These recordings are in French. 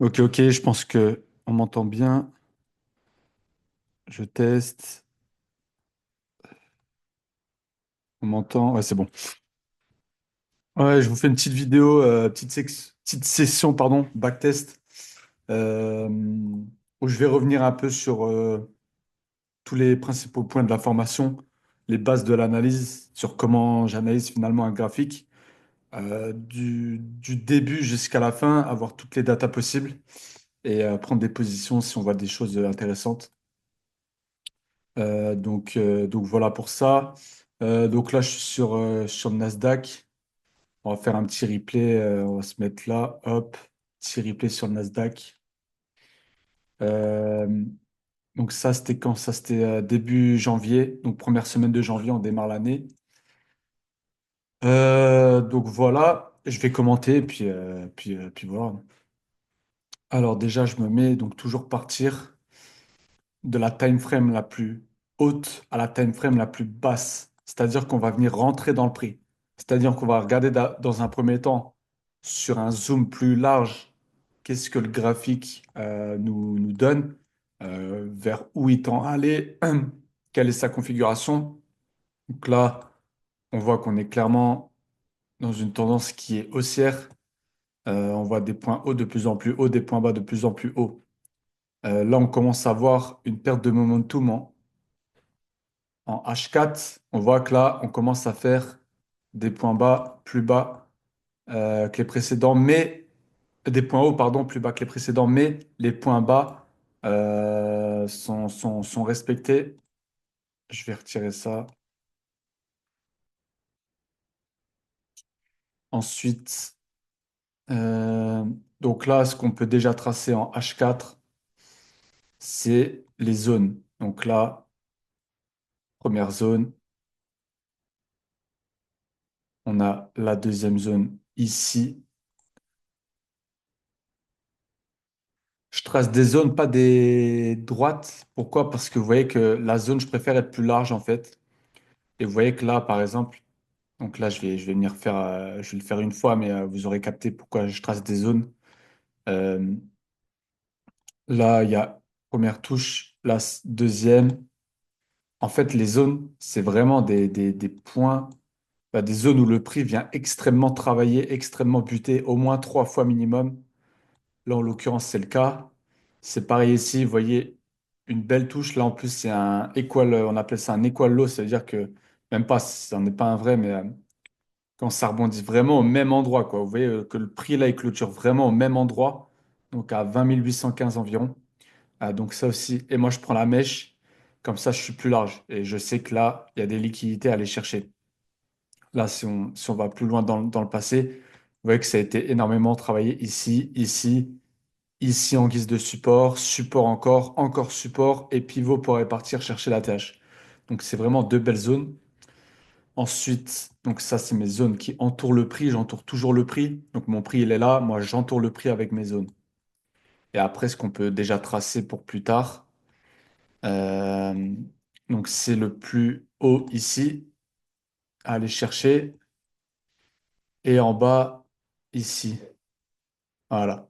Ok, ok, je pense que on m'entend bien. Je teste. On m'entend. Ouais, c'est bon. Ouais, je vous fais une petite vidéo, petite session, pardon, backtest, euh, où je vais revenir un peu sur tous les principaux points de la formation, les bases de l'analyse, sur comment j'analyse finalement un graphique, du début jusqu'à la fin, avoir toutes les datas possibles et prendre des positions si on voit des choses intéressantes. Donc voilà pour ça. Donc là, je suis sur le Nasdaq. On va faire un petit replay. On va se mettre là. Hop, petit replay sur le Nasdaq. Euh, donc ça, c'était quand? Ça, c'était début janvier. Donc première semaine de janvier, on démarre l'année. Donc voilà, je vais commenter puis voilà. Alors déjà, je me mets donc toujours partir de la time frame la plus haute à la time frame la plus basse. C'est-à-dire qu'on va venir rentrer dans le prix. C'est-à-dire qu'on va regarder dans un premier temps sur un zoom plus large, qu'est-ce que le graphique nous donne, vers où il tend à aller, quelle est sa configuration. Donc là, on voit qu'on est clairement dans une tendance qui est haussière. On voit des points hauts de plus en plus hauts, des points bas de plus en plus hauts. Là, on commence à voir une perte de momentum en H4, on voit que là, on commence à faire des points bas plus bas que les précédents, mais des points hauts, pardon, plus bas que les précédents, mais les points bas sont respectés. Je vais retirer ça. Ensuite, euh, donc là, ce qu'on peut déjà tracer en H4, c'est les zones. Donc là, première zone, on a la deuxième zone ici. Je trace des zones, pas des droites. Pourquoi? Parce que vous voyez que la zone, je préfère être plus large en fait. Et vous voyez que là, par exemple, donc là, je vais venir faire, je vais le faire une fois, mais vous aurez capté pourquoi je trace des zones. Euh, Là, il y a première touche, là, deuxième. En fait, les zones, c'est vraiment des points, bah, des zones où le prix vient extrêmement travailler, extrêmement buter, au moins 3 fois minimum. Là, en l'occurrence, c'est le cas. C'est pareil ici, vous voyez, une belle touche. Là, en plus, c'est un equal, on appelle ça un equal low, ça veut dire que, même pas, ça n'est pas un vrai, mais quand ça rebondit vraiment au même endroit, quoi. Vous voyez que le prix, là, il clôture vraiment au même endroit, donc à 20 815 environ. Ah, donc ça aussi, et moi, je prends la mèche, comme ça, je suis plus large. Et je sais que là, il y a des liquidités à aller chercher. Là, si on va plus loin dans le passé, vous voyez que ça a été énormément travaillé ici, ici. Ici en guise de support, support encore, encore support et pivot pour aller partir chercher la TH. Donc c'est vraiment deux belles zones. Ensuite, donc ça c'est mes zones qui entourent le prix, j'entoure toujours le prix. Donc mon prix il est là, moi j'entoure le prix avec mes zones. Et après ce qu'on peut déjà tracer pour plus tard, euh, donc c'est le plus haut ici à aller chercher et en bas ici. Voilà.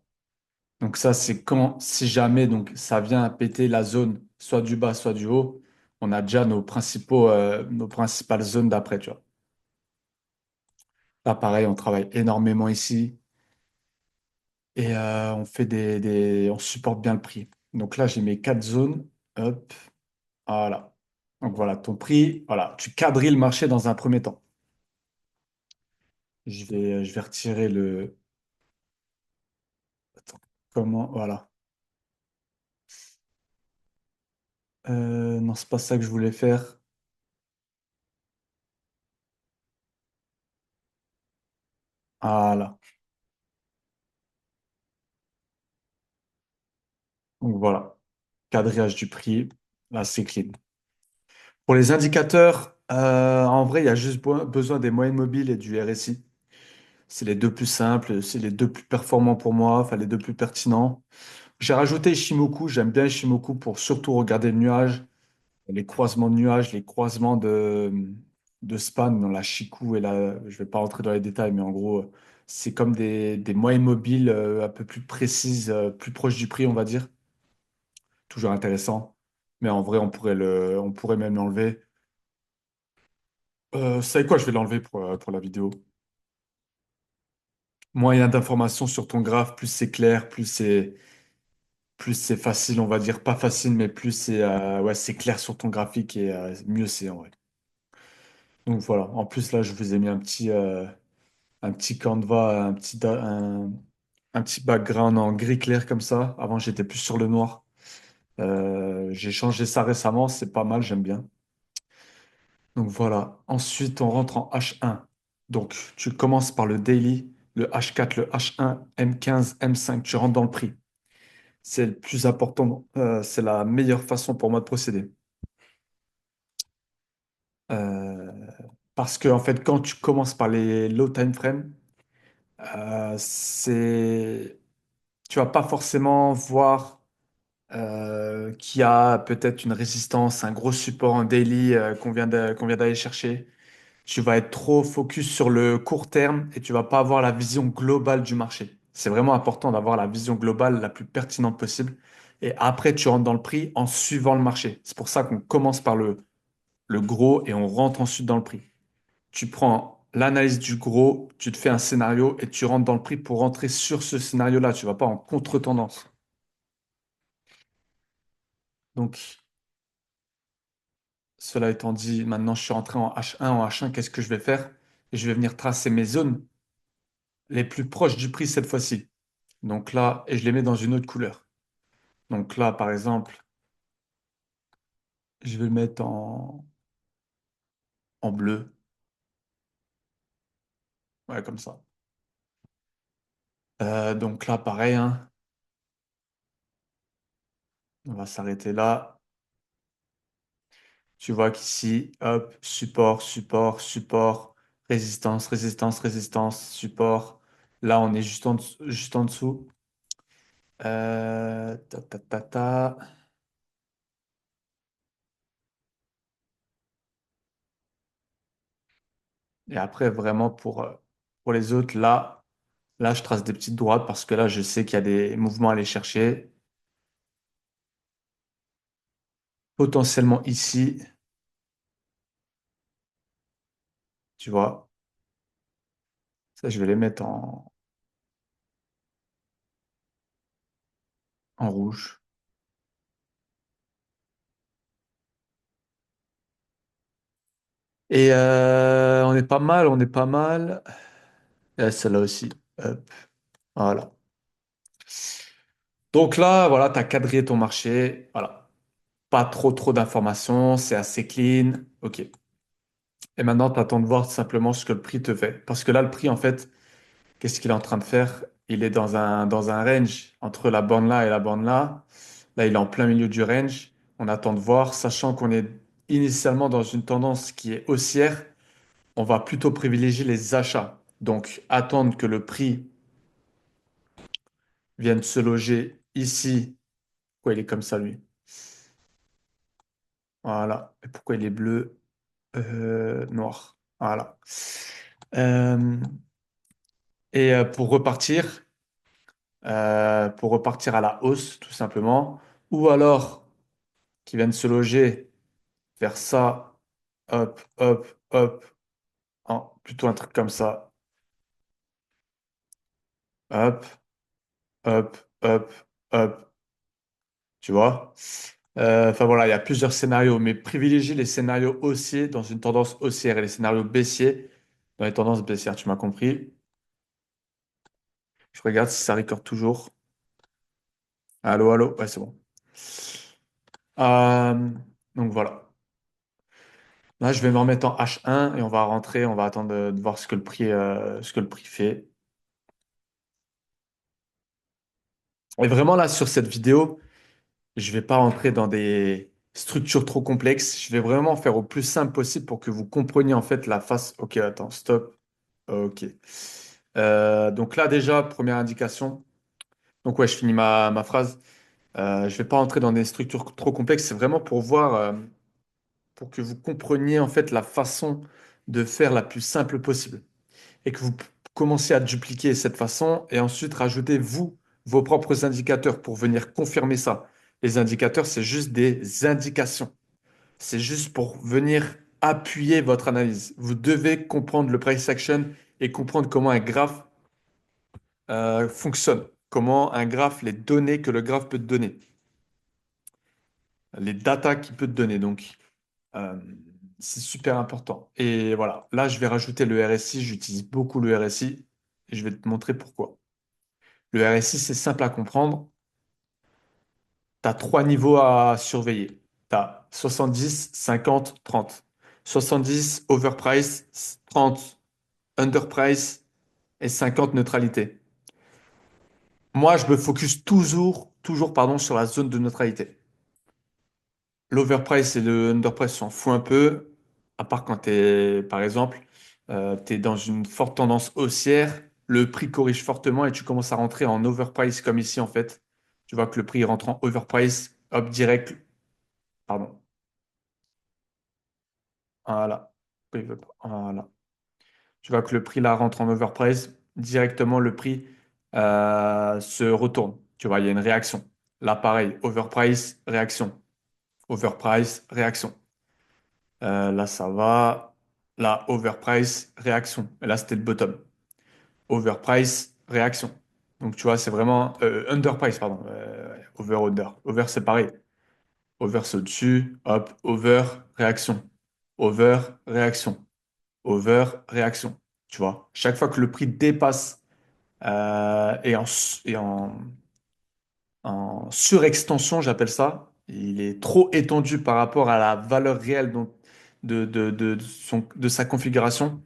Donc ça, c'est quand, si jamais donc ça vient à péter la zone, soit du bas, soit du haut, on a déjà nos principales zones d'après, tu vois. Là, pareil, on travaille énormément ici et on fait on supporte bien le prix. Donc là, j'ai mes 4 zones. Hop, voilà. Donc voilà, ton prix, voilà, tu quadrilles le marché dans un premier temps. Je vais retirer le. Attends, comment? Voilà. Non, c'est pas ça que je voulais faire. Voilà. Donc voilà. Quadrillage du prix. Là, c'est clean. Pour les indicateurs, en vrai, il y a juste besoin des moyennes mobiles et du RSI. C'est les deux plus simples, c'est les deux plus performants pour moi, enfin les deux plus pertinents. J'ai rajouté Ishimoku, j'aime bien Ishimoku pour surtout regarder le nuage, les croisements de nuages, les croisements de span dans la Chikou et la. Je vais pas rentrer dans les détails, mais en gros, c'est comme des moyennes mobiles un peu plus précises, plus proches du prix, on va dire. Toujours intéressant. Mais en vrai, on pourrait même l'enlever. Vous savez quoi, je vais l'enlever pour la vidéo. Moins il y a d'informations sur ton graphe, plus c'est clair, plus c'est facile, on va dire. Pas facile, mais plus c'est ouais, c'est clair sur ton graphique et mieux c'est en vrai. Donc voilà. En plus, là, je vous ai mis un petit Canva, un petit background en gris clair comme ça. Avant, j'étais plus sur le noir. J'ai changé ça récemment, c'est pas mal, j'aime bien. Donc voilà. Ensuite, on rentre en H1. Donc, tu commences par le daily, le H4, le H1, M15, M5. Tu rentres dans le prix. C'est le plus important. C'est la meilleure façon pour moi de procéder. Euh, Parce que, en fait, quand tu commences par les low time frame, c'est, tu vas pas forcément voir qu'il y a peut-être une résistance, un gros support en daily qu'on vient d'aller chercher. Tu vas être trop focus sur le court terme et tu vas pas avoir la vision globale du marché. C'est vraiment important d'avoir la vision globale la plus pertinente possible. Et après, tu rentres dans le prix en suivant le marché. C'est pour ça qu'on commence par le gros et on rentre ensuite dans le prix. Tu prends l'analyse du gros, tu te fais un scénario et tu rentres dans le prix pour rentrer sur ce scénario-là. Tu vas pas en contre-tendance. Donc, cela étant dit, maintenant je suis rentré en H1. En H1, qu'est-ce que je vais faire? Je vais venir tracer mes zones les plus proches du prix cette fois-ci. Donc là, et je les mets dans une autre couleur. Donc là, par exemple, je vais le mettre en bleu. Ouais, comme ça. Donc là, pareil, hein, on va s'arrêter là. Tu vois qu'ici, hop, support, support, support, résistance, résistance, résistance, support. Là, on est juste en dessous. Ta, ta, ta, ta. Et après, vraiment, pour les autres, là, je trace des petites droites parce que là, je sais qu'il y a des mouvements à aller chercher. Potentiellement ici, tu vois. Ça, je vais les mettre en rouge. Et on est pas mal, on est pas mal. Et celle-là aussi. Hop, voilà. Donc là, voilà, tu as quadrillé ton marché. Voilà. Pas trop d'informations, c'est assez clean. OK. Et maintenant, tu attends de voir simplement ce que le prix te fait. Parce que là, le prix, en fait, qu'est-ce qu'il est en train de faire? Il est dans un range entre la borne là et la borne là. Là, il est en plein milieu du range. On attend de voir, sachant qu'on est initialement dans une tendance qui est haussière. On va plutôt privilégier les achats. Donc, attendre que le prix vienne se loger ici. Pourquoi il est comme ça, lui? Voilà. Et pourquoi il est bleu? Noir. Voilà. Euh, et pour repartir à la hausse, tout simplement. Ou alors, qui viennent se loger vers ça. Hop, hop, hop. Oh, plutôt un truc comme ça. Hop, hop, hop, hop. Tu vois? Enfin voilà, il y a plusieurs scénarios, mais privilégie les scénarios haussiers dans une tendance haussière et les scénarios baissiers dans les tendances baissières. Tu m'as compris? Je regarde si ça record toujours. Allô, allô? Ouais, c'est bon. Euh, donc voilà. Là, je vais me remettre en H1 et on va rentrer. On va attendre de voir ce que le prix fait. Et vraiment là, sur cette vidéo, je vais pas rentrer dans des structures trop complexes. Je vais vraiment faire au plus simple possible pour que vous compreniez en fait la face. Ok, attends, stop. Ok. Donc là déjà, première indication. Donc ouais, je finis ma phrase. Je vais pas rentrer dans des structures trop complexes. C'est vraiment pour voir, pour que vous compreniez en fait la façon de faire la plus simple possible et que vous commencez à dupliquer cette façon et ensuite rajoutez vous vos propres indicateurs pour venir confirmer ça. Les indicateurs, c'est juste des indications. C'est juste pour venir appuyer votre analyse. Vous devez comprendre le price action et comprendre comment un graphe fonctionne. Comment un graphe, les données que le graphe peut te donner, les datas qu'il peut te donner. Donc, euh, c'est super important. Et voilà, là, je vais rajouter le RSI. J'utilise beaucoup le RSI et je vais te montrer pourquoi. Le RSI, c'est simple à comprendre. Tu as trois niveaux à surveiller. Tu as 70, 50, 30. 70, overprice, 30, underprice et 50, neutralité. Moi, je me focus toujours, pardon, sur la zone de neutralité. L'overprice et le underprice s'en fout un peu, à part quand tu es, par exemple, tu es dans une forte tendance haussière, le prix corrige fortement et tu commences à rentrer en overprice comme ici en fait. Tu vois que le prix rentre en overprice, hop, direct, pardon, voilà. Voilà. Tu vois que le prix là rentre en overprice, directement le prix se retourne. Tu vois, il y a une réaction. Là, pareil, overprice, réaction. Overprice, réaction. Là, ça va. Là, overprice, réaction. Et là, c'était le bottom. Overprice, réaction. Donc, tu vois, c'est vraiment underprice, pardon. Under. Over, c'est pareil. Over, c'est au-dessus. Hop, over, réaction. Over, réaction. Over, réaction. Tu vois, chaque fois que le prix dépasse en surextension, j'appelle ça. Il est trop étendu par rapport à la valeur réelle de sa configuration.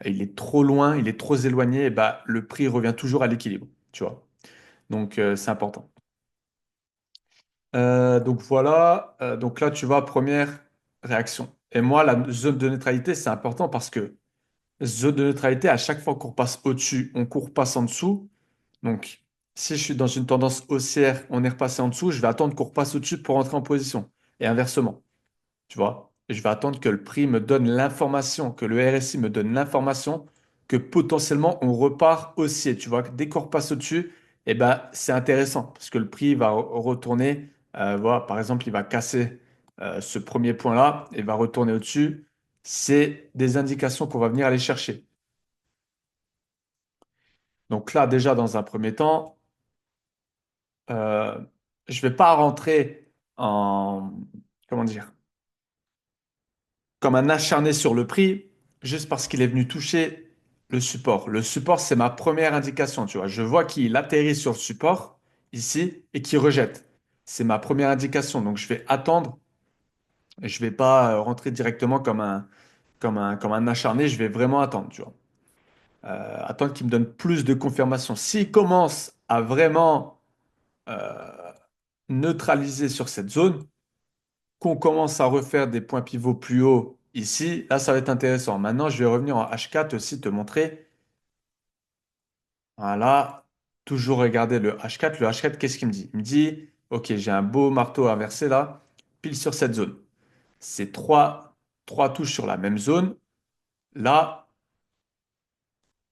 Il est trop loin, il est trop éloigné, et bah, le prix revient toujours à l'équilibre, tu vois. Donc, c'est important. Donc, voilà. Donc là, tu vois, première réaction. Et moi, la zone de neutralité, c'est important parce que zone de neutralité, à chaque fois qu'on passe au-dessus, on court passe en dessous. Donc, si je suis dans une tendance haussière, on est repassé en dessous, je vais attendre qu'on repasse au-dessus pour rentrer en position. Et inversement, tu vois. Et je vais attendre que le prix me donne l'information, que le RSI me donne l'information que potentiellement on repart haussier. Tu vois, que dès qu'on repasse au-dessus, eh ben, c'est intéressant parce que le prix va retourner. Voilà, par exemple, il va casser ce premier point-là et va retourner au-dessus. C'est des indications qu'on va venir aller chercher. Donc là, déjà, dans un premier temps, euh, je vais pas rentrer en, comment dire, comme un acharné sur le prix, juste parce qu'il est venu toucher le support. Le support, c'est ma première indication, tu vois. Je vois qu'il atterrit sur le support, ici, et qu'il rejette. C'est ma première indication. Donc, je vais attendre, et je vais pas rentrer directement comme un acharné, je vais vraiment attendre, tu vois. Attendre qu'il me donne plus de confirmation. S'il commence à vraiment neutraliser sur cette zone, qu'on commence à refaire des points pivots plus hauts ici, là, ça va être intéressant. Maintenant, je vais revenir en H4 aussi, te montrer. Voilà, toujours regarder le H4. Le H4, qu'est-ce qu'il me dit? Il me dit, OK, j'ai un beau marteau inversé là, pile sur cette zone. C'est trois touches sur la même zone. Là,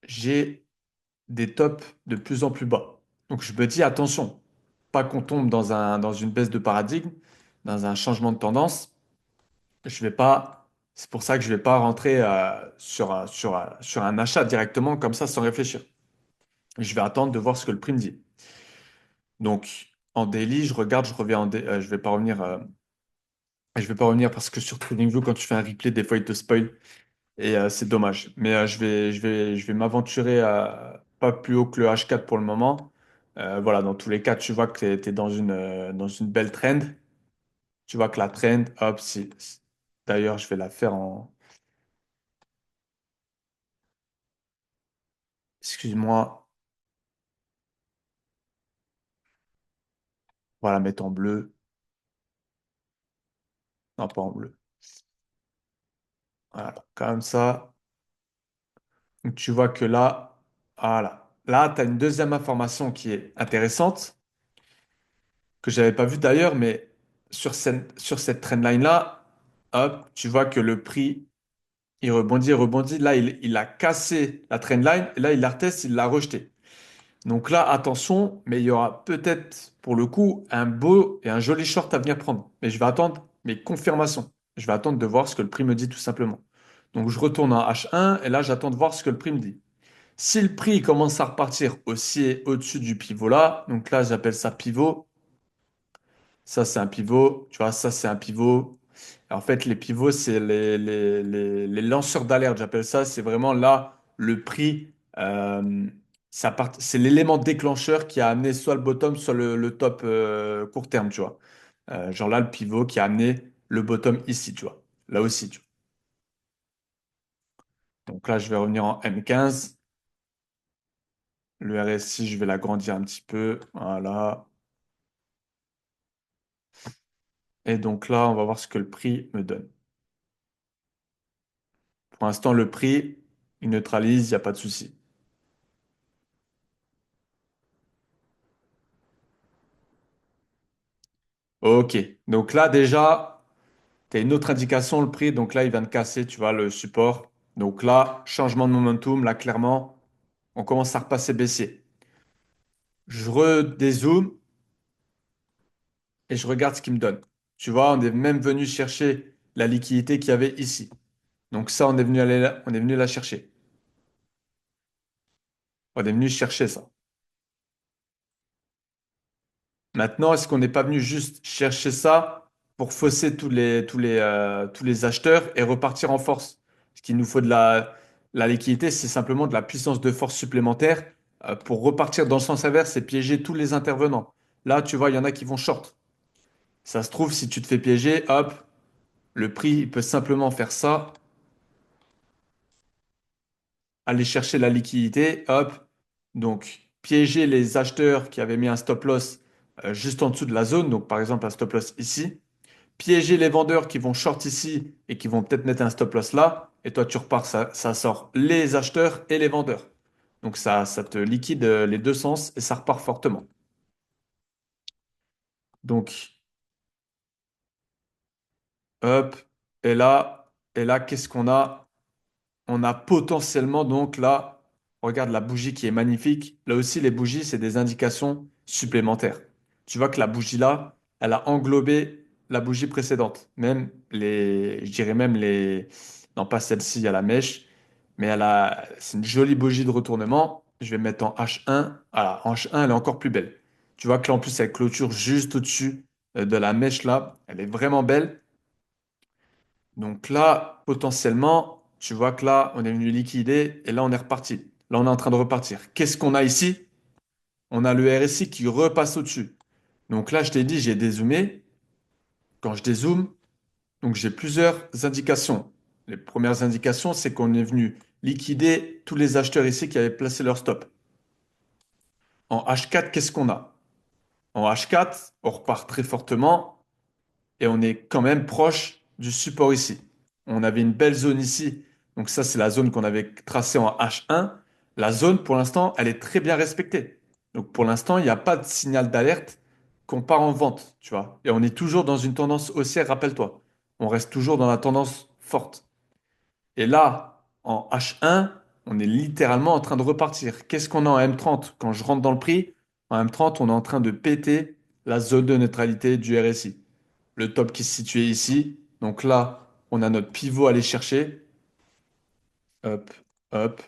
j'ai des tops de plus en plus bas. Donc, je me dis, attention, pas qu'on tombe dans une baisse de paradigme, dans un changement de tendance. Je vais pas, c'est pour ça que je vais pas rentrer sur un achat directement comme ça sans réfléchir. Je vais attendre de voir ce que le prix me dit. Donc en daily, je regarde, je reviens je vais pas revenir, je vais pas revenir parce que sur TradingView, quand tu fais un replay, des fois il te spoil et c'est dommage. Mais je vais m'aventurer pas plus haut que le H4 pour le moment. Voilà, dans tous les cas, tu vois que tu es dans une belle trend. Tu vois que la trend, hop, d'ailleurs, je vais la faire en, excuse-moi. Voilà, mettre en bleu. Non, pas en bleu. Voilà, comme ça. Donc, tu vois que là, voilà. Là, tu as une deuxième information qui est intéressante, que je n'avais pas vue d'ailleurs, mais sur cette trendline-là, hop, tu vois que le prix, il rebondit. Là, il a cassé la trendline et là, il la reteste, il l'a rejeté. Donc là, attention, mais il y aura peut-être pour le coup un beau et un joli short à venir prendre. Mais je vais attendre mes confirmations. Je vais attendre de voir ce que le prix me dit tout simplement. Donc je retourne en H1 et là, j'attends de voir ce que le prix me dit. Si le prix commence à repartir aussi et au-dessus du pivot là, donc là, j'appelle ça pivot. Ça, c'est un pivot. Tu vois, ça, c'est un pivot. En fait, les pivots, c'est les lanceurs d'alerte, j'appelle ça. C'est vraiment là le prix. C'est l'élément déclencheur qui a amené soit le bottom, soit le top court terme, tu vois. Genre là, le pivot qui a amené le bottom ici, tu vois. Là aussi, tu vois. Donc là, je vais revenir en M15. Le RSI, je vais l'agrandir un petit peu. Voilà. Et donc là, on va voir ce que le prix me donne. Pour l'instant, le prix, il neutralise, il n'y a pas de souci. Ok. Donc là, déjà, tu as une autre indication, le prix. Donc là, il vient de casser, tu vois, le support. Donc là, changement de momentum. Là, clairement, on commence à repasser baissier. Je redézoome et je regarde ce qu'il me donne. Tu vois, on est même venu chercher la liquidité qu'il y avait ici. Donc ça, on est venu la chercher. On est venu chercher ça. Maintenant, est-ce qu'on n'est pas venu juste chercher ça pour fausser tous les acheteurs et repartir en force? Ce qu'il nous faut la liquidité, c'est simplement de la puissance de force supplémentaire pour repartir dans le sens inverse et piéger tous les intervenants. Là, tu vois, il y en a qui vont short. Ça se trouve, si tu te fais piéger, hop, le prix il peut simplement faire ça, aller chercher la liquidité, hop. Donc, piéger les acheteurs qui avaient mis un stop loss juste en dessous de la zone, donc par exemple un stop loss ici, piéger les vendeurs qui vont short ici et qui vont peut-être mettre un stop loss là, et toi tu repars, ça sort les acheteurs et les vendeurs. Donc ça te liquide les deux sens et ça repart fortement. Donc, hop, et là, qu'est-ce qu'on a? On a potentiellement donc là, regarde la bougie qui est magnifique. Là aussi, les bougies, c'est des indications supplémentaires. Tu vois que la bougie là, elle a englobé la bougie précédente. Même je dirais même non pas celle-ci, il y a la mèche, mais c'est une jolie bougie de retournement. Je vais mettre en H1. Voilà, en H1, elle est encore plus belle. Tu vois que là, en plus, elle clôture juste au-dessus de la mèche là. Elle est vraiment belle. Donc là, potentiellement, tu vois que là, on est venu liquider et là, on est reparti. Là, on est en train de repartir. Qu'est-ce qu'on a ici? On a le RSI qui repasse au-dessus. Donc là, je t'ai dit, j'ai dézoomé. Quand je dézoome, donc j'ai plusieurs indications. Les premières indications, c'est qu'on est venu liquider tous les acheteurs ici qui avaient placé leur stop. En H4, qu'est-ce qu'on a? En H4, on repart très fortement et on est quand même proche du support ici. On avait une belle zone ici. Donc ça, c'est la zone qu'on avait tracée en H1. La zone, pour l'instant, elle est très bien respectée. Donc pour l'instant, il n'y a pas de signal d'alerte qu'on part en vente, tu vois. Et on est toujours dans une tendance haussière, rappelle-toi. On reste toujours dans la tendance forte. Et là, en H1, on est littéralement en train de repartir. Qu'est-ce qu'on a en M30? Quand je rentre dans le prix, en M30, on est en train de péter la zone de neutralité du RSI. Le top qui se situait ici. Donc là, on a notre pivot à aller chercher. Hop, hop.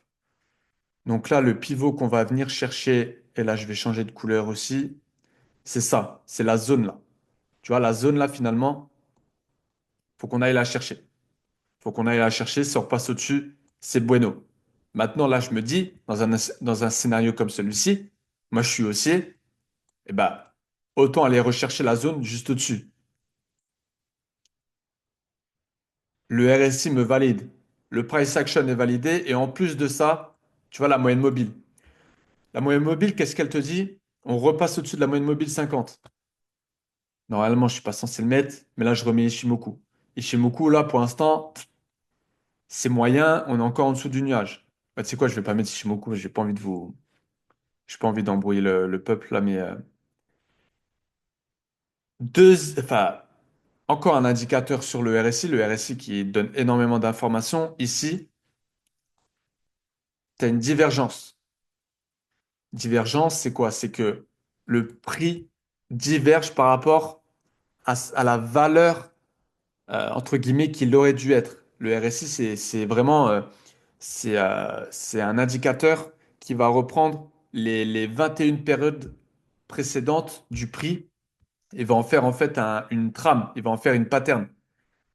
Donc là, le pivot qu'on va venir chercher, et là, je vais changer de couleur aussi, c'est ça, c'est la zone là. Tu vois, la zone là, finalement, faut qu'on aille la chercher. Faut qu'on aille la chercher. Si on repasse au-dessus, c'est bueno. Maintenant, là, je me dis, dans un scénario comme celui-ci, moi, je suis haussier, et ben, autant aller rechercher la zone juste au-dessus. Le RSI me valide. Le price action est validé. Et en plus de ça, tu vois la moyenne mobile. La moyenne mobile, qu'est-ce qu'elle te dit? On repasse au-dessus de la moyenne mobile 50. Normalement, je suis pas censé le mettre, mais là, je remets Ishimoku. Ishimoku, là, pour l'instant, c'est moyen. On est encore en dessous du nuage. Bah, tu sais quoi, je vais pas mettre Ishimoku. J'ai pas envie de vous. J'ai pas envie d'embrouiller le peuple là, mais enfin, Encore un indicateur sur le RSI qui donne énormément d'informations. Ici, tu as une divergence. Divergence, c'est quoi? C'est que le prix diverge par rapport à la valeur, entre guillemets, qu'il aurait dû être. Le RSI, c'est vraiment, c'est un indicateur qui va reprendre les 21 périodes précédentes du prix et va en faire en fait une trame, il va en faire une pattern,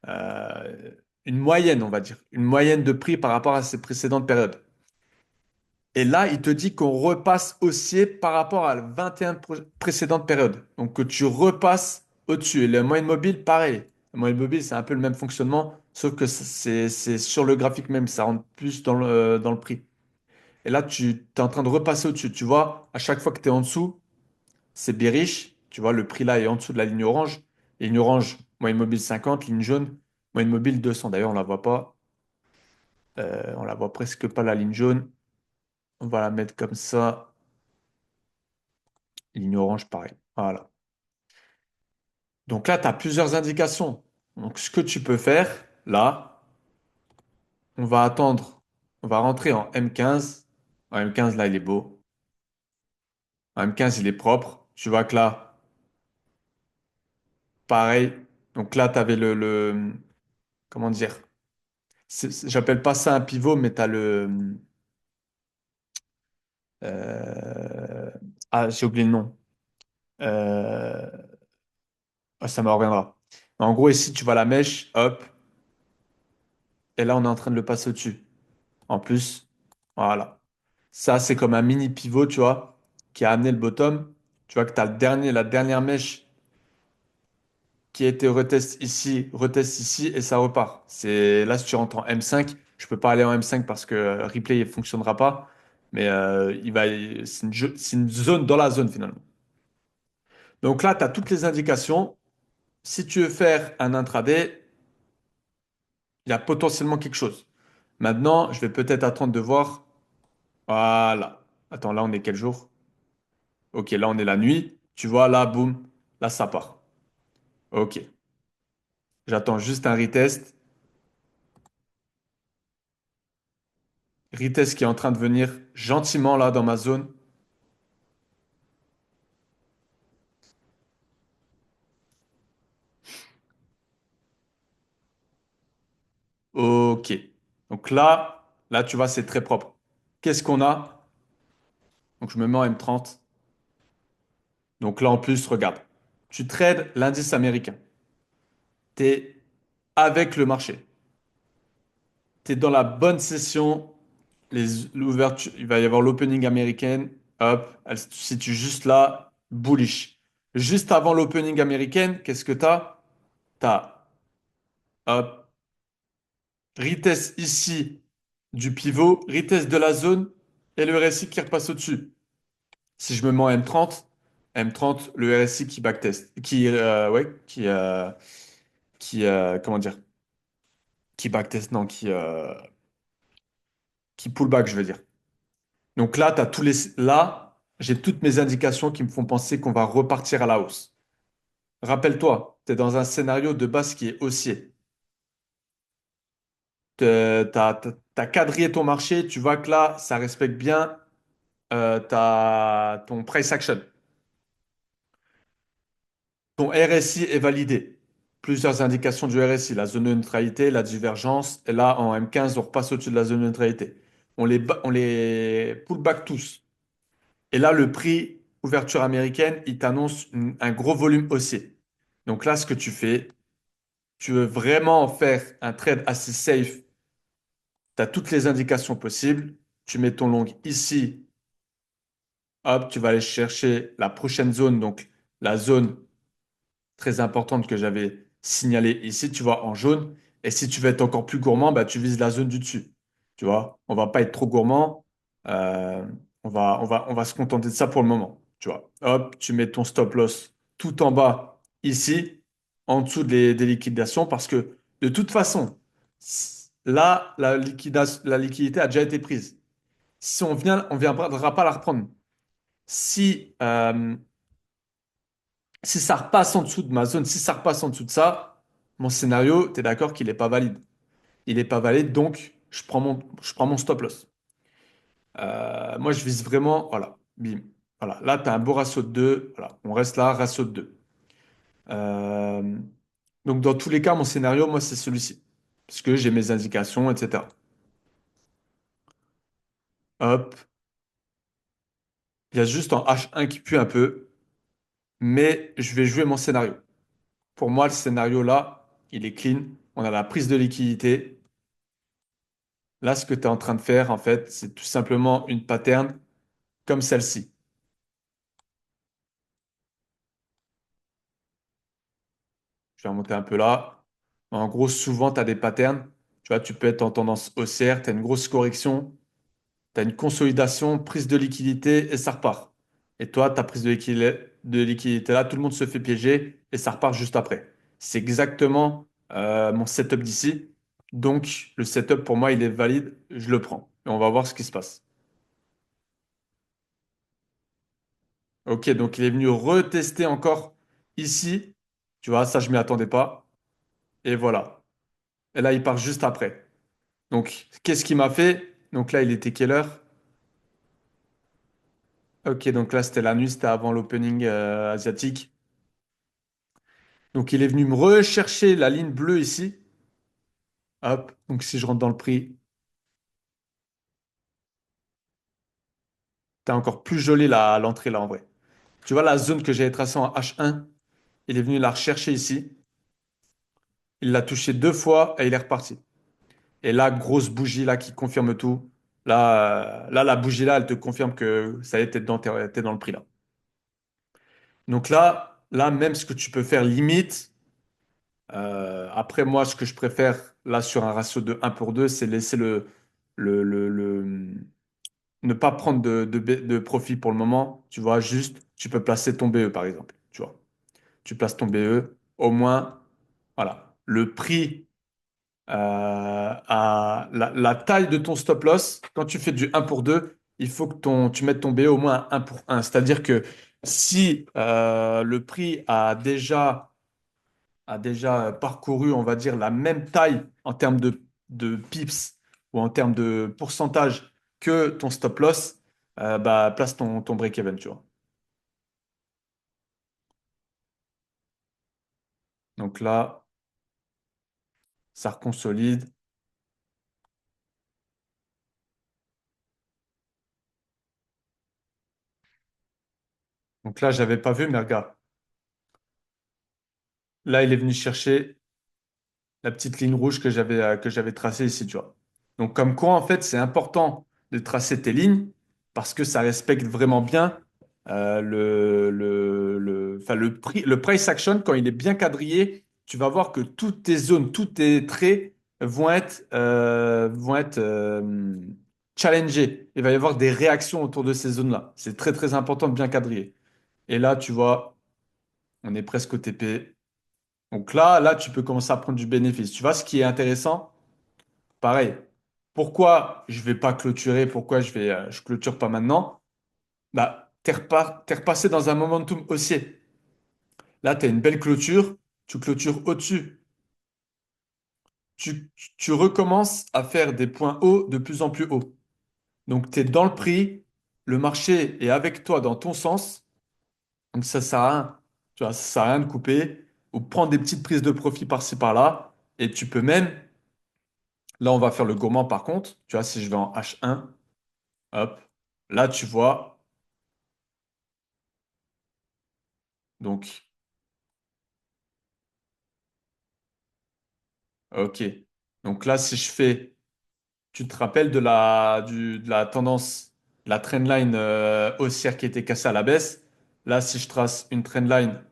euh, une moyenne, on va dire, une moyenne de prix par rapport à ces précédentes périodes. Et là, il te dit qu'on repasse haussier par rapport à la 21 précédentes périodes. Donc que tu repasses au-dessus. Et le moyenne mobile, pareil. Le moyenne mobile, c'est un peu le même fonctionnement, sauf que c'est sur le graphique même, ça rentre plus dans le prix. Et là, tu es en train de repasser au-dessus. Tu vois, à chaque fois que tu es en dessous, c'est bearish. Tu vois, le prix là est en dessous de la ligne orange. Ligne orange, moyenne mobile 50, ligne jaune, moyenne mobile 200. D'ailleurs, on la voit pas. On la voit presque pas, la ligne jaune. On va la mettre comme ça. Ligne orange, pareil. Voilà. Donc là, tu as plusieurs indications. Donc, ce que tu peux faire, là, on va attendre. On va rentrer en M15. En M15, là, il est beau. En M15, il est propre. Tu vois que là, pareil. Donc là, tu avais comment dire? J'appelle pas ça un pivot, mais tu as euh, ah, j'ai oublié le nom. Euh, ça me reviendra. En gros, ici, tu vois la mèche, hop, et là, on est en train de le passer au-dessus. En plus, voilà. Ça, c'est comme un mini pivot, tu vois, qui a amené le bottom. Tu vois que tu as la dernière mèche qui a été retest ici, et ça repart. Là, si tu rentres en M5, je peux pas aller en M5 parce que replay ne fonctionnera pas, mais c'est une zone dans la zone finalement. Donc là, tu as toutes les indications. Si tu veux faire un intraday, il y a potentiellement quelque chose. Maintenant, je vais peut-être attendre de voir. Voilà. Attends, là, on est quel jour? Ok, là, on est la nuit. Tu vois, là, boum, là, ça part. Ok. J'attends juste un retest. Retest qui est en train de venir gentiment là dans ma zone. Ok. Donc là, tu vois, c'est très propre. Qu'est-ce qu'on a? Donc, je me mets en M30. Donc là, en plus, regarde. Tu trades l'indice américain. Tu es avec le marché. Tu es dans la bonne session. L'ouverture, il va y avoir l'opening américaine. Hop, elle se situe juste là, bullish. Juste avant l'opening américaine, qu'est-ce que tu as? Tu as, hop, retest ici du pivot, retest de la zone et le RSI qui repasse au-dessus. Si je me mets en M30, le RSI qui backtest, ouais, comment dire, qui backtest, non, qui pullback, je veux dire. Donc là, là, j'ai toutes mes indications qui me font penser qu'on va repartir à la hausse. Rappelle-toi, tu es dans un scénario de base qui est haussier. Tu as quadrillé ton marché, tu vois que là, ça respecte bien ton price action. Ton RSI est validé. Plusieurs indications du RSI, la zone de neutralité, la divergence. Et là, en M15, on repasse au-dessus de la zone de neutralité. On les pull back tous. Et là, le prix ouverture américaine, il t'annonce un gros volume haussier. Donc là, ce que tu fais, tu veux vraiment faire un trade assez safe. Tu as toutes les indications possibles. Tu mets ton long ici. Hop, tu vas aller chercher la prochaine zone, donc la zone très importante que j'avais signalée ici, tu vois, en jaune. Et si tu veux être encore plus gourmand, bah, tu vises la zone du dessus. Tu vois, on va pas être trop gourmand. Euh, on va se contenter de ça pour le moment. Tu vois, hop, tu mets ton stop loss tout en bas ici, en dessous des liquidations, parce que de toute façon, là, la liquidité a déjà été prise. Si on viendra pas la reprendre. Si, si ça repasse en dessous de ma zone, si ça repasse en dessous de ça, mon scénario, tu es d'accord qu'il n'est pas valide. Il n'est pas valide, donc je prends mon stop loss. Moi, je vise vraiment, voilà, bim. Voilà, là, tu as un beau ratio de 2. Voilà, on reste là, ratio de 2. Euh, donc, dans tous les cas, mon scénario, moi, c'est celui-ci. Parce que j'ai mes indications, etc. Hop, il y a juste en H1 qui pue un peu, mais je vais jouer mon scénario. Pour moi, le scénario là, il est clean. On a la prise de liquidité. Là, ce que tu es en train de faire, en fait, c'est tout simplement une pattern comme celle-ci. Je vais remonter un peu là. En gros, souvent, tu as des patterns. Tu vois, tu peux être en tendance haussière, tu as une grosse correction, tu as une consolidation, prise de liquidité et ça repart. Et toi, ta prise de liquidité là, tout le monde se fait piéger et ça repart juste après. C'est exactement mon setup d'ici. Donc, le setup, pour moi, il est valide. Je le prends. Et on va voir ce qui se passe. Ok, donc il est venu retester encore ici. Tu vois, ça, je m'y attendais pas. Et voilà. Et là, il part juste après. Donc, qu'est-ce qu'il m'a fait? Donc là, il était quelle heure? Ok, donc là, c'était la nuit, c'était avant l'opening asiatique. Donc, il est venu me rechercher la ligne bleue ici. Hop, donc si je rentre dans le prix, t'as encore plus joli l'entrée là en vrai. Tu vois la zone que j'avais tracée en H1, il est venu la rechercher ici. Il l'a touché deux fois et il est reparti. Et là, grosse bougie là qui confirme tout. Là, la bougie là, elle te confirme que ça y est, t'es dans le prix là. Donc là, même ce que tu peux faire limite, après moi, ce que je préfère là sur un ratio de 1 pour 2, c'est laisser ne pas prendre de profit pour le moment. Tu vois, juste, tu peux placer ton BE par exemple. Tu vois, tu places ton BE, au moins, voilà, le prix à la taille de ton stop loss, quand tu fais du 1 pour 2, il faut que tu mettes ton BE au moins à 1 pour 1. C'est-à-dire que si le prix a déjà parcouru, on va dire, la même taille en termes de pips ou en termes de pourcentage que ton stop loss, bah, place ton break-even, tu vois. Donc là, ça reconsolide. Donc là, j'avais pas vu, mais regarde. Là, il est venu chercher la petite ligne rouge que j'avais tracée ici, tu vois. Donc, comme quoi, en fait, c'est important de tracer tes lignes parce que ça respecte vraiment bien enfin, le prix, le price action. Quand il est bien quadrillé, tu vas voir que toutes tes zones, tous tes traits vont être challengés. Il va y avoir des réactions autour de ces zones-là. C'est très, très important de bien quadriller. Et là, tu vois, on est presque au TP. Donc là, tu peux commencer à prendre du bénéfice. Tu vois, ce qui est intéressant, pareil. Pourquoi je vais pas clôturer? Pourquoi je clôture pas maintenant? Bah, t'es repassé dans un momentum haussier. Là, tu as une belle clôture. Tu clôtures au-dessus. Tu recommences à faire des points hauts de plus en plus hauts. Donc, tu es dans le prix. Le marché est avec toi dans ton sens. Donc, ça sert à rien. Tu vois, ça sert à rien de couper ou prendre des petites prises de profit par-ci par-là. Et tu peux même. Là, on va faire le gourmand par contre. Tu vois, si je vais en H1, hop, là, tu vois. Donc, ok. Donc là, si je fais, tu te rappelles de la tendance, la trendline haussière qui était cassée à la baisse. Là, si je trace une trendline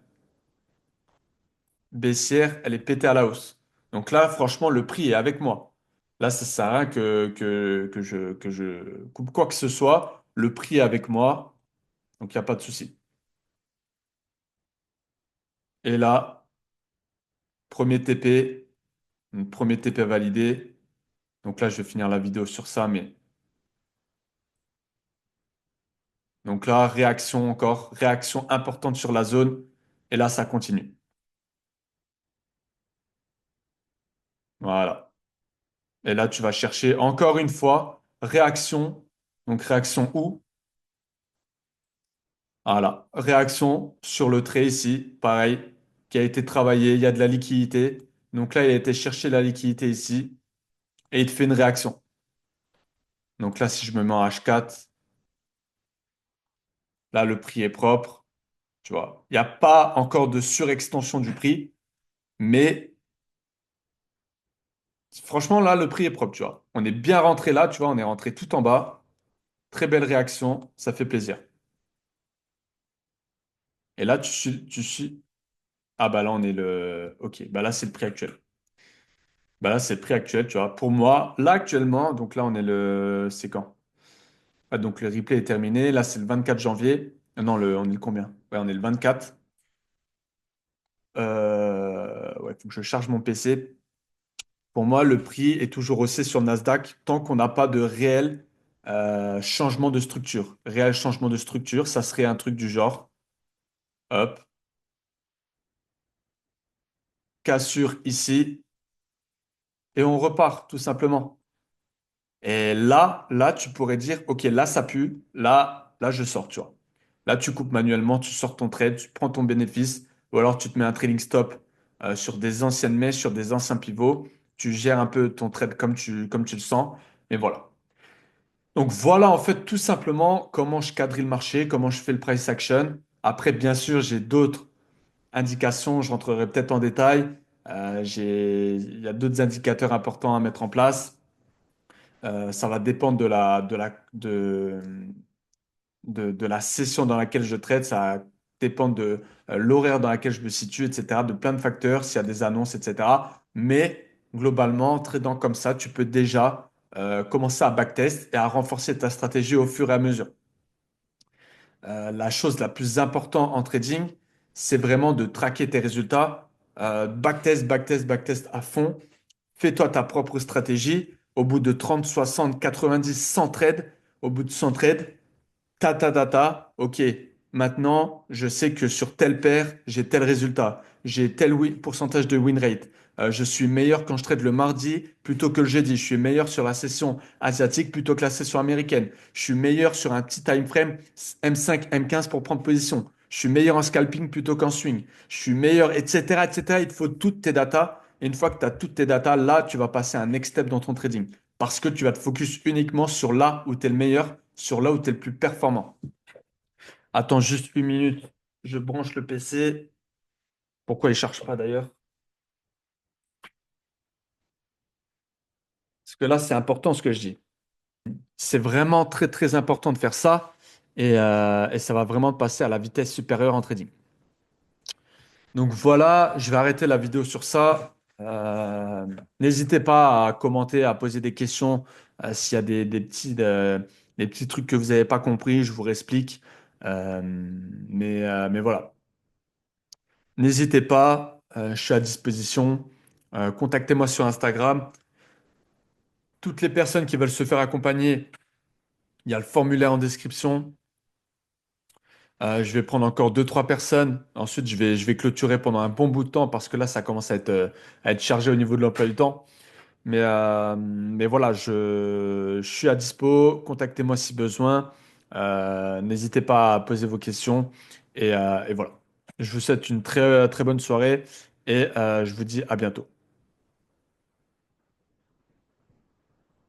baissière, elle est pétée à la hausse. Donc là, franchement, le prix est avec moi. Là, ça sert à rien que je coupe quoi que ce soit. Le prix est avec moi. Donc, il n'y a pas de souci. Et là, premier TP. Premier TP validé. Donc là, je vais finir la vidéo sur ça, mais donc là, réaction encore, réaction importante sur la zone. Et là, ça continue. Voilà. Et là, tu vas chercher encore une fois réaction. Donc réaction où? Voilà. Réaction sur le trait ici, pareil, qui a été travaillé. Il y a de la liquidité. Donc là, il a été chercher la liquidité ici et il te fait une réaction. Donc là, si je me mets en H4, là, le prix est propre. Tu vois, il n'y a pas encore de surextension du prix, mais franchement, là, le prix est propre. Tu vois, on est bien rentré là. Tu vois, on est rentré tout en bas. Très belle réaction. Ça fait plaisir. Et là, tu suis. Ah bah là on est le. Ok, bah là c'est le prix actuel. Bah là c'est le prix actuel, tu vois. Pour moi, là actuellement, donc là on est le. C'est quand? Ah, donc le replay est terminé. Là c'est le 24 janvier. Non, on est le combien? Ouais, on est le 24. Ouais, faut que je charge mon PC. Pour moi, le prix est toujours haussé sur le Nasdaq tant qu'on n'a pas de réel changement de structure. Réel changement de structure, ça serait un truc du genre, hop, cassure ici, et on repart tout simplement. Et là, tu pourrais dire, OK, là, ça pue. Là, je sors, tu vois. Là, tu coupes manuellement, tu sors ton trade, tu prends ton bénéfice, ou alors tu te mets un trading stop sur des anciennes mèches, sur des anciens pivots. Tu gères un peu ton trade comme tu le sens. Et voilà. Donc voilà, en fait, tout simplement comment je quadrille le marché, comment je fais le price action. Après, bien sûr, j'ai d'autres indications, je rentrerai peut-être en détail. Il y a d'autres indicateurs importants à mettre en place. Ça va dépendre de la session dans laquelle je trade, ça dépend de l'horaire dans laquelle je me situe, etc., de plein de facteurs, s'il y a des annonces, etc. Mais globalement, tradant comme ça, tu peux déjà commencer à backtest et à renforcer ta stratégie au fur et à mesure. La chose la plus importante en trading, c'est vraiment de traquer tes résultats. Backtest, backtest, backtest à fond. Fais-toi ta propre stratégie. Au bout de 30, 60, 90, 100 trades, au bout de 100 trades, ok. Maintenant, je sais que sur telle paire, j'ai tel résultat. J'ai tel pourcentage de win rate. Je suis meilleur quand je trade le mardi plutôt que le jeudi. Je suis meilleur sur la session asiatique plutôt que la session américaine. Je suis meilleur sur un petit time frame M5, M15 pour prendre position. Je suis meilleur en scalping plutôt qu'en swing. Je suis meilleur, etc., etc. Il te faut toutes tes datas. Et une fois que tu as toutes tes datas, là, tu vas passer à un next step dans ton trading. Parce que tu vas te focus uniquement sur là où tu es le meilleur, sur là où tu es le plus performant. Attends juste une minute. Je branche le PC. Pourquoi il ne charge pas d'ailleurs? Parce que là, c'est important ce que je dis. C'est vraiment très très important de faire ça et ça va vraiment te passer à la vitesse supérieure en trading. Donc voilà, je vais arrêter la vidéo sur ça. N'hésitez pas à commenter, à poser des questions s'il y a des petits trucs que vous n'avez pas compris, je vous réexplique. Mais voilà. N'hésitez pas, je suis à disposition. Contactez-moi sur Instagram. Toutes les personnes qui veulent se faire accompagner, il y a le formulaire en description. Je vais prendre encore deux, trois personnes. Ensuite, je vais clôturer pendant un bon bout de temps parce que là, ça commence à être chargé au niveau de l'emploi du temps. Mais voilà, je suis à dispo. Contactez-moi si besoin. N'hésitez pas à poser vos questions. Et voilà. Je vous souhaite une très, très bonne soirée et je vous dis à bientôt.